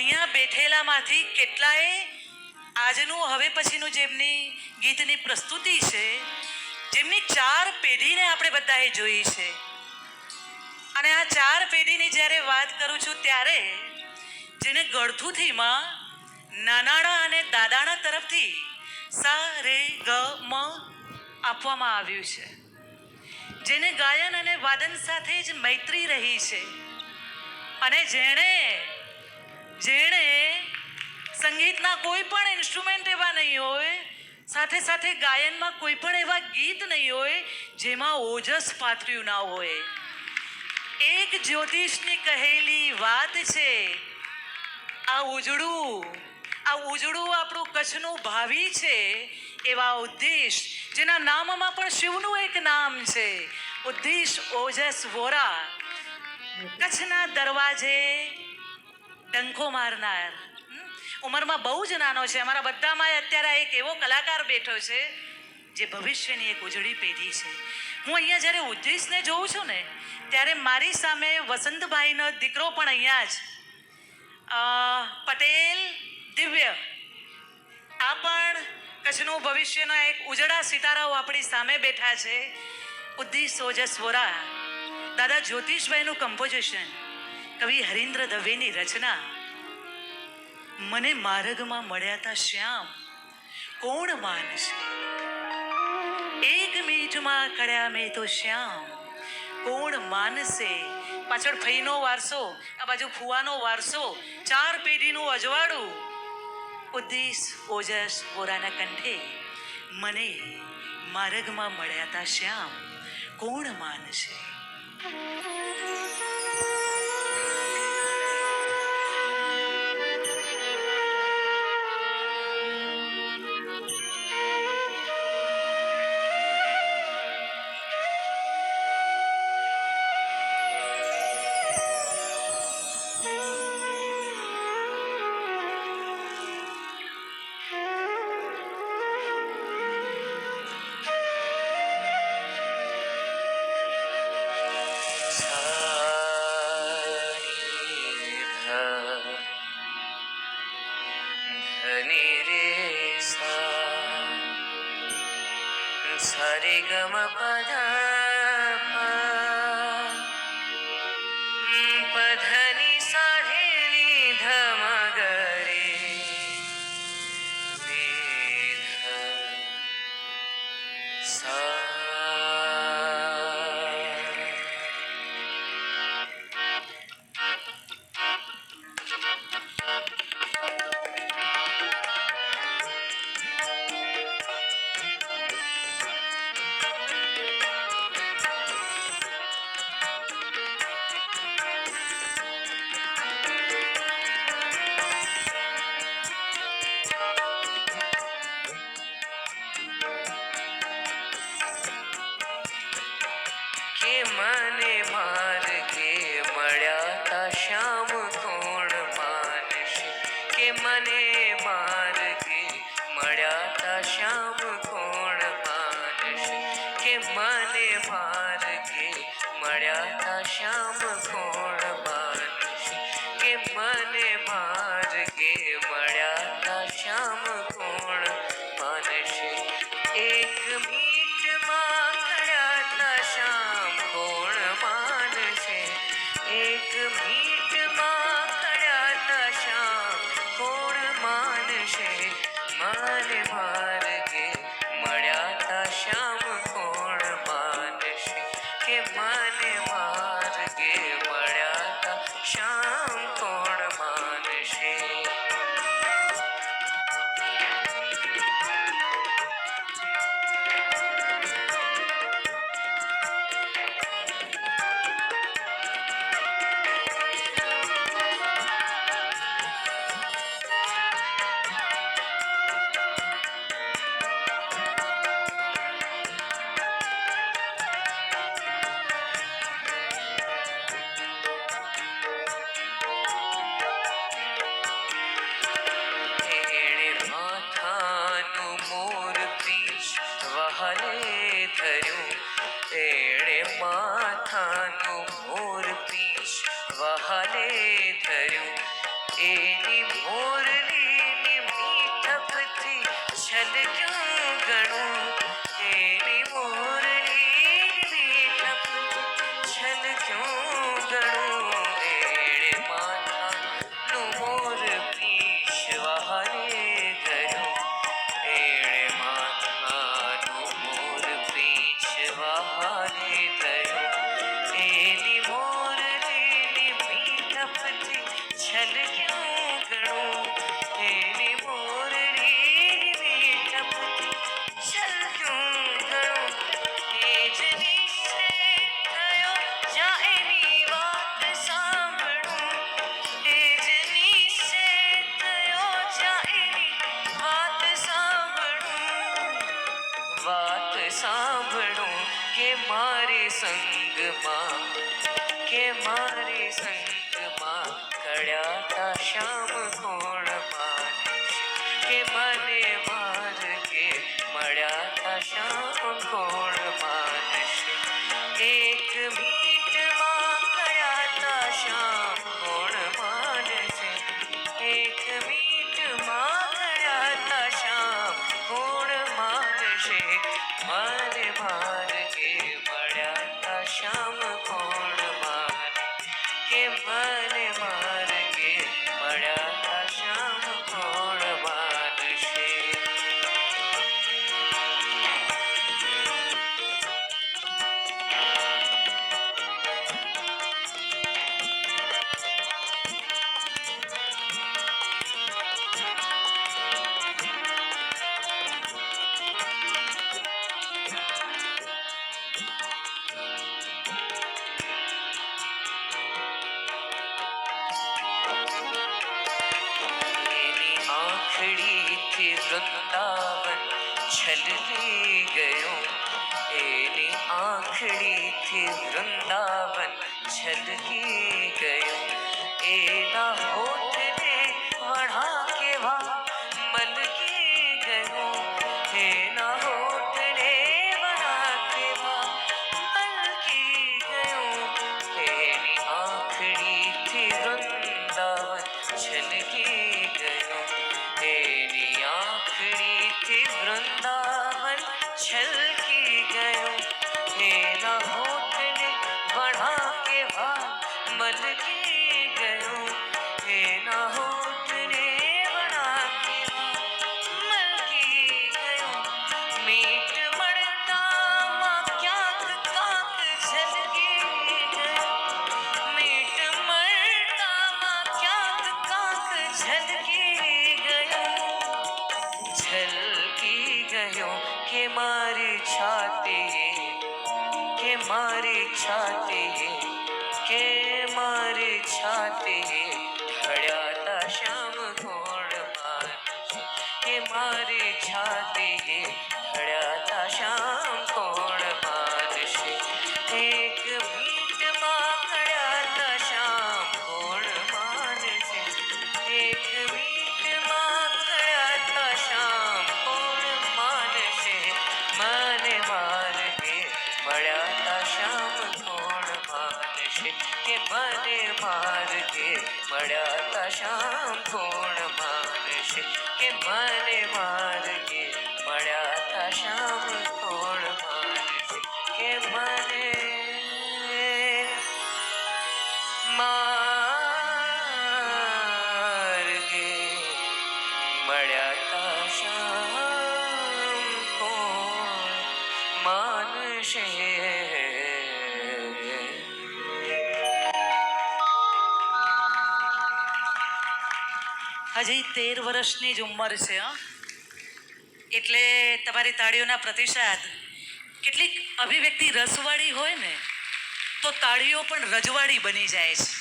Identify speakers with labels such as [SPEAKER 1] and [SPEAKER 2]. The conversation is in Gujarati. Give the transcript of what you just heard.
[SPEAKER 1] અહીંયા બેઠેલામાંથી કેટલાય આજનું હવે પછીનું જેમની ગીતની પ્રસ્તુતિ છે, જેમની 4 પેઢીને આપણે બધાએ જોઈ છે. અને આ 4 પેઢીની જ્યારે વાત કરું છું ત્યારે જેને ગળથુથીમાં નાનાણા અને દાદાણા તરફથી સા રે ગ મ આપવામાં આવ્યું છે, જેને ગાયન અને વાદન સાથે જ મૈત્રી રહી છે, અને જેણે સંગીતના કોઈ પણ ઇન્સ્ટ્રુમેન્ટ એવા નહીં હોય, સાથે સાથે ગાયનમાં કોઈ પણ એવા ગીત નહીં હોય જેમાં ઓજસ પાથર્યું ના હોય. એક જ્યોતિષની કહેલી વાત છે, આ ઉજળું આપણું કચ્છનું ભાવિ છે. એવા ઉદ્દેશ જેના નામમાં પણ શિવનું એક નામ છે, ઉદ્દેશ ઓજસ વોરા, કચ્છના દરવાજે ડંકો મારનાર. ઉંમરમાં બહુ જ નાનો છે. અમારા બધામાં અત્યારે એક એવો કલાકાર બેઠો છે જે ભવિષ્યની એક ઉજળી પેઢી છે. હું અહીંયા જ્યારે ઉદ્દેશને જોઉં છું ને ત્યારે મારી સામે વસંતભાઈનો દીકરો પણ અહીંયા જ પટેલ દિવ્ય, આ પણ કચ્છનું ભવિષ્યના એક ઉજળા સિતારાઓ આપણી સામે બેઠા છે. ઉદ્દેશ ઓજસ વોરા, દાદા જ્યોતિષભાઈનું કમ્પોઝિશન, કવિ હરીન્દ્ર દવેની રચના. મને માર્ગમાં મળ્યા તા શ્યામ, કોણ માનશે, એક મીઠમાં કળ્યા મેં તો શ્યામ, કોણ માનશે. પાછળ ફઈનો વારસો, આ બાજુ ફુવાનો વારસો, 4 પેઢીનું અજવાળું. ઉદ્દેશ ઓજસ વોરાના કંઠે મને માર્ગમાં મળ્યા તા શ્યામ, કોણ માનશે.
[SPEAKER 2] સરે ગમ પદ પધની સાધેલી ધમ ગરે સા. કે મને માર્ગે મળ્યા તા શ્યામ, કોણ માનશે. કે મને માર્ગે મળ્યા તા શ્યામ, કોણ માનશે. કે મને માર્ગે મળ્યા તા શ્યામ, કોણ માનશે. કે મને માર્ગે મળ્યા તા શ્યામ, કોણ માનશે. એક મીઠમાં કળ્યા તા શ્યામ, કોણ માનશે. એક મીઠમાં કળ્યા તા શ્યામ, કોણ માનશે. મને માર્ગે મળ્યા તા શ્યામ, કોણ માનશે. કે મને માર્ગે મળ્યા તા શ્યામ, કોણ માનશે. છલક્યું ઘણું એની મોરડીની મીઠપતિ છલક્યું ઘણું એ જ નિશ્ચય થયો જ્યાં એની વાત સાંભળું એ જ નિશ્ચય થયો જ્યાં એની વાત સાંભળું કે મારે સંગમાં કળ્યાતા શ્યામ કોણ માનશે કે મને માર્ગે મળ્યાતા શ્યામ કોણ માનશે એક મીટમાં કળ્યાતા શ્યામ કોણ માનશે એક મીટમાં કળ્યાતા શ્યામ કોણ માનશે મને માર્ગે મળ્યાતા શ્યામ કોણ માને કે મને માર્ગે મળ્યાતા શ્યામ કોણ માનશે એની આંખડીથી વૃંદાવન છલકી ગયું એની આંખડીથી વૃંદાવન છલકી ગયું એના હોઠને વણા કેવા મલકી ગયું એના હોઠને વણા કેવા મલકી ગયું એની આંખડીથી વૃંદાવન છલકી ગયું એની આંખડીથી વૃંદાવન છલકી ગયું એના હોઠને વણા કેવા મલકી ગયું એના હોઠને વણા કેવા મલકી ગયું મીઠ મળતામાં ક્યાંક કાંક ઝલકી ગયું મીઠ મળતામાં ક્યાંક કાંક ઝલકી ગયું કે મારી છાતી ઢળ્યાતા શ્યામ કોણ માનશે કે મારી છાતી ઢળ્યાતા શ્યામ કોણ માનશે એક મીટમાં કળ્યાતા શ્યામ કોણ માનશે એક મીટમાં કળ્યાતા શ્યામ કોણ માનશે મને માર્ગે મળ્યાતા શ્યામ કોણ માનશે કે મને માર્ગે મળ્યાતા શ્યામ કોણ માનશે કે મને માર્ગે મળ્યાતા શ્યામ કોણ માનશે કે મને માર્ગે મળ્યાતા શ્યામ કોણ માનશે
[SPEAKER 1] હજી 13 વર્ષની જ ઉંમર છે એટલે તમારી તાળીઓના પ્રતિસાદ કેટલીક અભિવ્યક્તિ રસવાળી હોય ને તો તાળીઓ પણ રજવાડી બની જાય છે